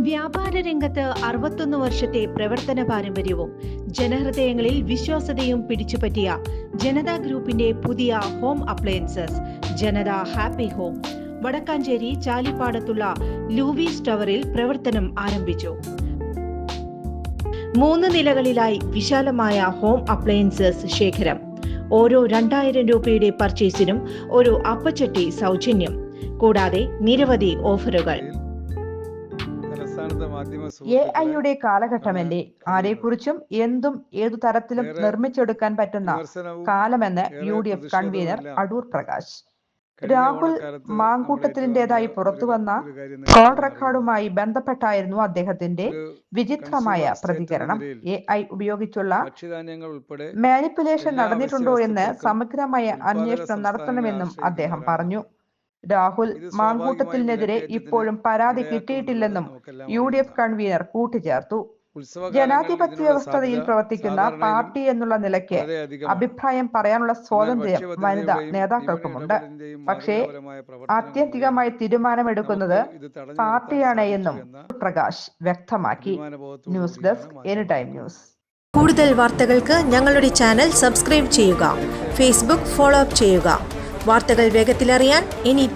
വ്യാപാര രംഗത്ത് 61 വർഷത്തെ പ്രവർത്തന പാരമ്പര്യവും ജനഹൃദയങ്ങളിൽ വിശ്വാസ്യതയും പിടിച്ചുപറ്റിയ ജനതാ ഗ്രൂപ്പിന്റെ പുതിയ ഹോം അപ്ലയൻസസ് ജനത ഹാപ്പി ഹോം വടക്കാഞ്ചേരി ചാലിപ്പാടത്തുള്ള ലൂവീസ് ടവറിൽ പ്രവർത്തനം ആരംഭിച്ചു. 3 നിലകളിലായി വിശാലമായ ഹോം അപ്ലയൻസസ് ശേഖരം. ഓരോ 2000 രൂപയുടെ പർച്ചേസിനും ഒരു അപ്പച്ചട്ടി സൗജന്യം. കൂടാതെ നിരവധി ഓഫറുകൾ. AI-യുടെ കാലഘട്ടമല്ലേ, ആരെക്കുറിച്ചും എന്തും ഏതു തരത്തിലും നിർമ്മിച്ചെടുക്കാൻ പറ്റുന്ന കാലമെന്ന് UDF കൺവീനർ അടൂർ പ്രകാശ്. രാഹുൽ മാങ്കൂട്ടത്തിൻ്റെതായി പുറത്തുവന്ന കോൾ റെക്കോർഡുമായി ബന്ധപ്പെട്ടായിരുന്നു അദ്ദേഹത്തിന്റെ വിചിത്രമായ പ്രതികരണം. AI ഉപയോഗിച്ചുള്ള മാനിപ്പുലേഷൻ നടന്നിട്ടുണ്ടോ എന്ന് സമഗ്രമായ അന്വേഷണം നടത്തണമെന്നും അദ്ദേഹം പറഞ്ഞു. രാഹുൽ മാങ്കൂട്ടത്തിനെതിരെ ഇപ്പോഴും പരാതി കിട്ടിയിട്ടില്ലെന്നും UDF കൺവീനർ കൂട്ടിച്ചേർത്തു. ജനാധിപത്യ വ്യവസ്ഥയിൽ പ്രവർത്തിക്കുന്ന പാർട്ടി എന്നുള്ള നിലയ്ക്ക് അഭിപ്രായം പറയാനുള്ള സ്വാതന്ത്ര്യം വനിതാ നേതാക്കൾക്കുമുണ്ട്. പക്ഷേ ആത്യന്തികമായി തീരുമാനമെടുക്കുന്നത് പാർട്ടിയാണ് എന്നും പ്രകാശ് വ്യക്തമാക്കി. News desk anytime news. കൂടുതൽ വാർത്തകൾക്ക് ഞങ്ങളുടെ ചാനൽ സബ്സ്ക്രൈബ് ചെയ്യുക. ഫേസ്ബുക്ക് ഫോളോ അപ്പ് ചെയ്യുക. വാർത്തകൾ വേഗത്തിലറിയാൻ എനിടൈം